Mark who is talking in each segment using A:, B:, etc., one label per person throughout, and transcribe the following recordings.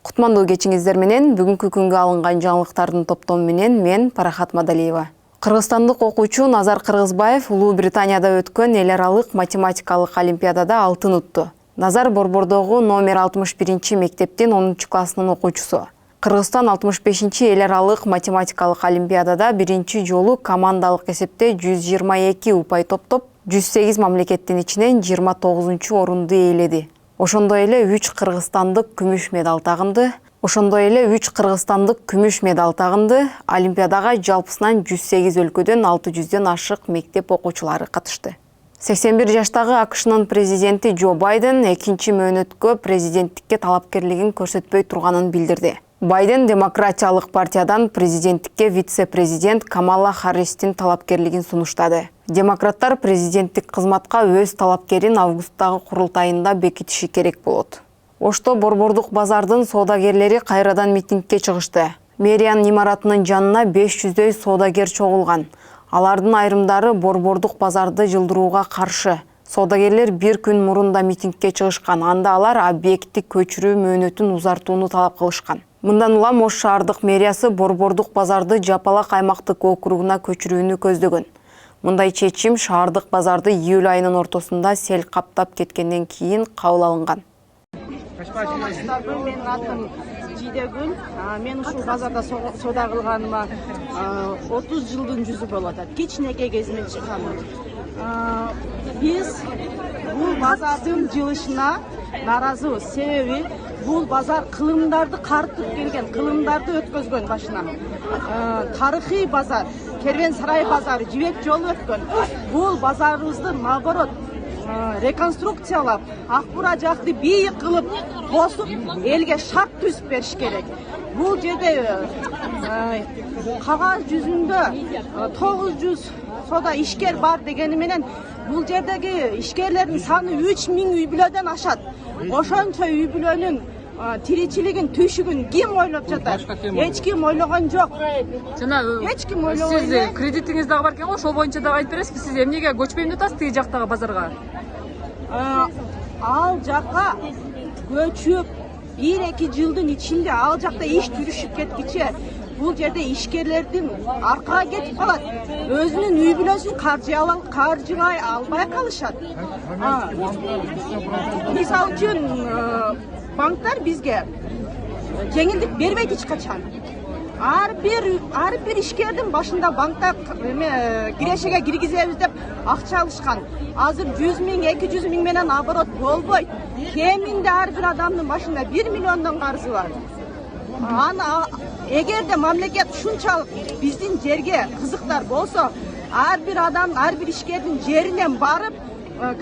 A: Кутмандуу кечиңиздер менен бүгүнкү күнгө алынган жаңылыктардын топтому менен мен Парахат Мадалиева. Кыргызстандык окуучу Назар Кыргызбаев Улуу Британияда өткөн эл аралык математикалык олимпиадада алтын утту. Назар Борбордогу номер 61 мектептин 10-классынын окуучусу. Кыргызстан 65 эл аралык математикалык олимпиадада биринчи жолу командалык эсепте 122 упай топтоп, 108 мамлекеттин ичинен 29-орунду ээледи. Ошондой эле 3 кыргызстандык күмүш медаль тагынды. Олимпиадага жалпысынан 108 өлкөдөн 600дөн ашык мектеп окуучулары катышты. 81 жаштагы АКШнын президенти Джо Байден экинчи мөөнөткө президенттикке талапкерлигин көрсөтпөй турганын билдирди. Байден Демократиялык партиядан президенттикке вице-президент Камала Харристин талапкерлигин сунуштады. Демократтар президенттик кызматка өз талапкерин августтагы курултайында бекитиши керек болот. Ошто Борбордук базардын соодагерлери кайрадан митингге чыгышты. Мэриянын имаратынын жанына 500дөй соодагер чогулган. Алардын айрымдары Борбордук базарды жылдырууга каршы. Соодагерлер бир күн мурун да митингге чыгышкан. Анда алар объекти көчүрүү мөөнөтүн узартууну талап кылышкан. Мындан улам Ош шаардык мэриясы Борбордук базарды Жапалак аймактык округуна көчүрүүнү көздөгөн. Мындай чечим шаардык базарды июль айынын ортосунда сел каптап кеткенден кийин кабыл алынган.
B: Менин атым Жидегүл. Мен ушул базарда соода кылганыма 30 жылдын жүзү болот. Кичинекей кезимен чыкканмын. Биз бул базардын жылышына наразыбыз. Себеби бул базар кылымдарды картып келген, кылымдарды өткөзгөн башына. Тарыхый базар, Кервен сарай базары, Жибек жолу өткөн. Бул базарыбызды наоборот реконструкциялап, акбура жакты бийик кылып, босуп, элге шарт түзүп бериш керек. Бул жерде кагаз жүзүндө 900 соода ишкер бар дегени менен бул жердеги ишкерлердин саны 3000 үй бүлөдөн ашат. Ошончо үй бүлөнүн тиричилигин, түйшүгүн ким ойлоп жатат? Эч ким ойлогон жок.
C: Жана
B: эч ким ойлогон
C: сиз кредитиңиз дагы бар экен го, ошол боюнча дагы айтып бересизби? Сиз эмнеге көчпөйм деп атасыз тиги жактагы базарга?
B: Ал жакка көчүп 1-2 жылдын ичинде ал жакта иш жүрүшүп кеткиче бул жерде ишкерлердин аркага кетип калат. Өзүнүн үй бүлөсүн каржылай албай калышат. Мисалы үчүн банктар бизге жеңилдик бербейт эч качан. Ар бир ишкердин башында банкта кирешеге киргизебиз деп акча алышкан. Азыр 100 миң, 200 миң менен оборот болбойт. Кеминде ар бир адамдын башында 1 миллиондон карзы бар. Аны эгерде мамлекет ушунчалык биздин жерге кызыктар болсо, ар бир адам, ар бир ишкердин жеринен барып,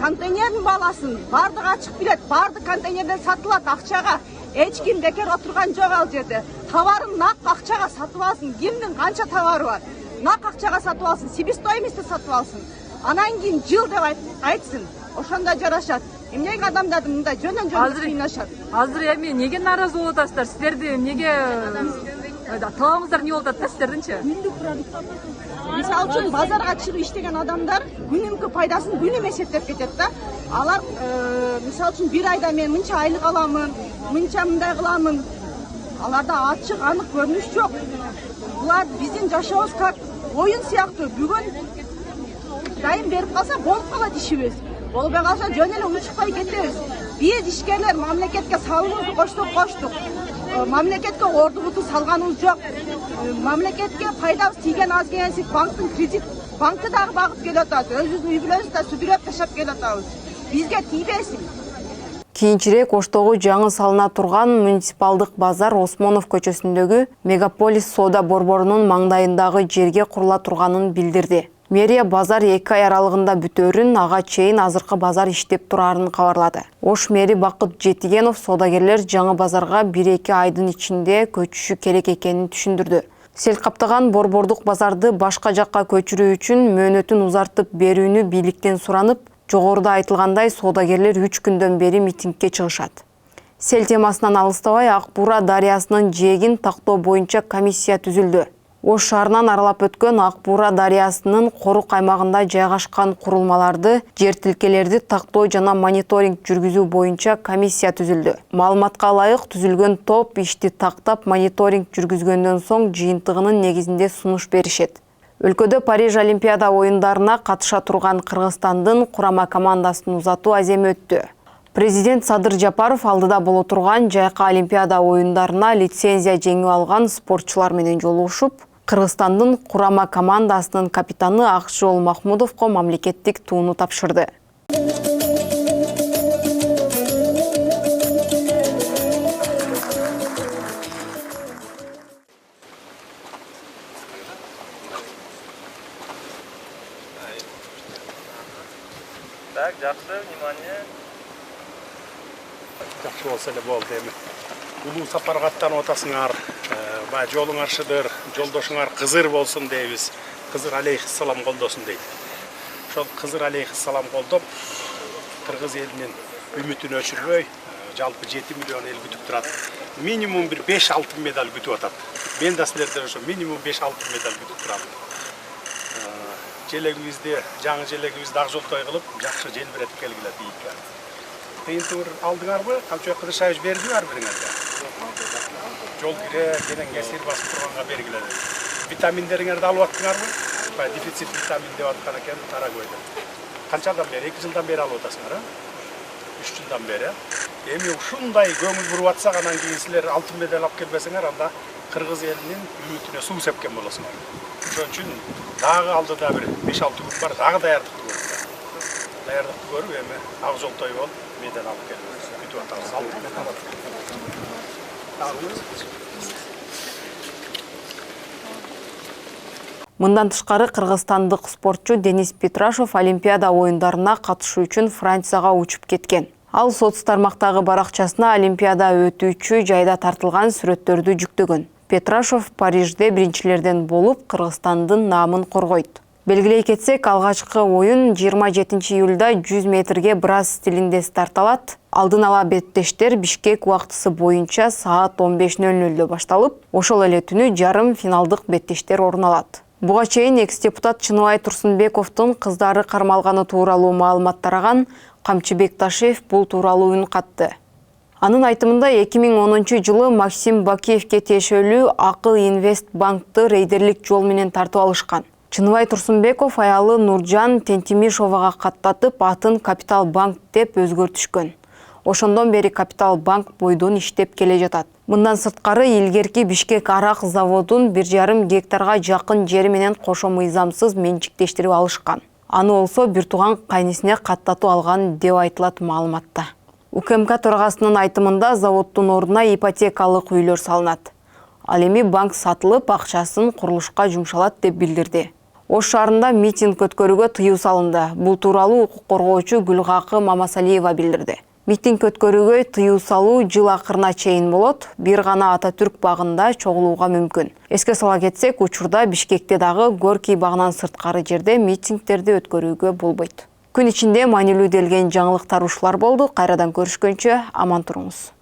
B: контейнердин баласын бардык ачык билет, бардык контейнерден сатылат акчага. Эч ким бекер отурган жок ал жерде. Товарын нак акчага сатып алсын. Кимдин канча товары бар? Нак акчага сатып алсын, себестоимостьте сатып алсын. Анан кийин жыл деп айтсын. Ошондо жарашат. Эмнеге адамдарды мындай жөнөн кыйнашат?
C: Азыр эми неге нааразы болуп атасыздар? Силерди эмнеге талабыңыздар эмне болуп атат да силердинчи?
B: Мисалы үчүн базарга чыгып иштеген адамдар күнүмкү пайдасын күнүм эсептеп кетет да. Алар мисалы үчүн бир айда мен мынча айлык аламын, мынча мындай кыламын. Аларда ачык, анык көрүнүш жок. Булар биздин жашообуз как оюн сыяктуу. Бүгүн дайым берип калса болуп калат ишибиз. Болбой калса жөн эле учукпай кетебиз. Биз ишкерлер мамлекетке салымыбызды коштук. Мамлекетке ордубузду салганыбыз жок. Мамлекетке пайдабыз тийген аз келенсип банктын кредит, банкты дагы багып келатат. Өзүбүздүн үй бүлөбүздү да сүдүрөп ташап келатабыз. Бизге тийбесин.
A: Кийинчерээк Оштогу жаңы салына турган муниципалдык базар Осмонов көчөсүндөгү Мегаполис соода борборунун маңдайындагы жерге курула турганын билдирди. Мэрия базар 2 ай аралыгында бүтөөрүн, ага чейин азыркы базар иштеп турарын кабарлады. Ош мэри Бакыт Жетигенов соодагерлер жаңы базарга 1-2 айдын ичинде көчүшү керек экенин түшүндүрдү. Сел каптаган Борбордук базарды башка жакка көчүрүү үчүн мөөнөтүн узартып берүүнү бийликтен суранып, жогоруда айтылгандай соодагерлер 3 күндөн бери митингге чыгышат. Сел темасынан алыстабай Ак Бура дарыясынын жээгин тактоо боюнча комиссия түзүлдү. Ош шаарынан аралап өткөн Ак Буура дарыясынын корук аймагында жайгашкан курулмаларды, жер тилкелерди тактоо жана мониторинг жүргүзүү боюнча комиссия түзүлдү. Маалыматка ылайык түзүлгөн топ ишти тактап мониторинг жүргүзгөндөн соң жыйынтыгынын негизинде сунуш беришет. Өлкөдө Париж Олимпиада оюндарына катыша турган Кыргызстандын курама командасын узатуу аземи өттү. Президент Садыр Жапаров алдыда боло турган жайкы Олимпиада оюндарына лицензия жеңип алган спортчулар менен жолугушуп, Кыргызстандын курама командасынын капитаны Акжол Махмудовго мамлекеттик тууну тапшырды.
D: Так, жақсы, внимание.
E: Жақсы болса эле болду эми. Улуу сапарга аттанып атасыңар. Баягы жолуңар шыдыр, жолдошуңар кызыр болсун дейбиз. Кызыр алейхиссалам колдосун дейт. Ошол кызыр алейхиссалам колдоп, кыргыз элинин үмүтүн өчүрбөй, жалпы 7 миллион эл күтүп турат. Минимум бир 5 алтын медаль күтүп атат. Мен да силерден ошо минимум 5 алтын медаль күтүп турам. Желегибизди, жаңы желегибизди ак жолтой кылып, жакшы желбиретип келгиле бийикке. Кыйынтыгыр алдыңарбы? Камчы кырышайыш бердиби ар бириңерге? Жол кире, кенен кесир басып турганга бергиле. Витаминдериңерди алып аттыңарбы? Баягы дефицит витамин деп аткан экен Тарагойдо. Канчадан бери? 2 жылдан бери алып атасыңар, 3 жылдан бери. Эми ушундай көңүл буруп атсак, анан кийин силер алтын медаль алып келбесеңер, анда кыргыз элинин үмүтүнө суу сепкен болосуңар. Ошон үчүн дагы алдыда бир 5-6 күн бар, дагы даярдыкты көрүп. Даярдыкты көрүп, эми ак жолтой болуп, медаль алып келебиз. Күтүп атабыз. Алтын медаль алып келебиз.
A: Мындан тышкары кыргызстандык спортчу Денис Петрашов Олимпиада оюндарына катышуу үчүн Францияга учуп кеткен. Ал соц тармактагы баракчасына Олимпиада өтүүчү жайда тартылган сүрөттөрдү жүктөгөн. Петрашов Парижде биринчилерден болуп, Кыргызстандын наамын коргойт. Белгилей кетсек, алгачкы оюн 27 июлда 100 метрге брас стилинде старталат. Алдын ала беттештер Бишкек убактысы боюнча саат 15:00 башталып, ошол эле түнү жарым финалдык беттештер орун алат. Буга чейин экс-депутат Чыныбай Турсунбековдун кыздары кармалганы тууралуу маалымат тараган Камчыбек Ташиев бул тууралуу үн катты. Анын айтымында 2010 жылы Максим Бакиевке тиешелүү Акыл Инвест банкты рейдерлик жол менен тартып алышкан. Чыныбай Турсунбеков аялы Нуржан Тентимишовага каттатып, атын Капитал банк деп өзгөртүшкөн. Ошондон бери Капитал банк бойдон иштеп келе жатат. Мындан сырткары илгерки Бишкек арак заводун 1,5 гектарга жакын жери менен кошо мыйзамсыз менчиктештирип алышкан. Аны болсо бир тууган кайнесине каттатып алган деп айтылат маалыматта. УКМК төрагасынын айтымында заводдун ордуна ипотекалык үйлөр салынат. Ал эми банк сатылып, акчасын курулушка жумшалат деп билдирди. Ош шаарында митинг өткөрүүгө тыюу салынды. Бул тууралуу укук коргоочу Гүлгакы Мамасалиева билдирди. Митинг өткөрүүгө тыюу салуу жыл акырына чейин болот. Бир гана Ататүрк багында чогулууга мүмкүн. Эске сала кетсек, учурда Бишкекте дагы Горький багынан сырткары жерде митингтерди өткөрүүгө болбойт. Күн ичинде маанилүү делген жаңылыктар ушулар болду. Кайрадан көрүшкөнчө аман туруңуз.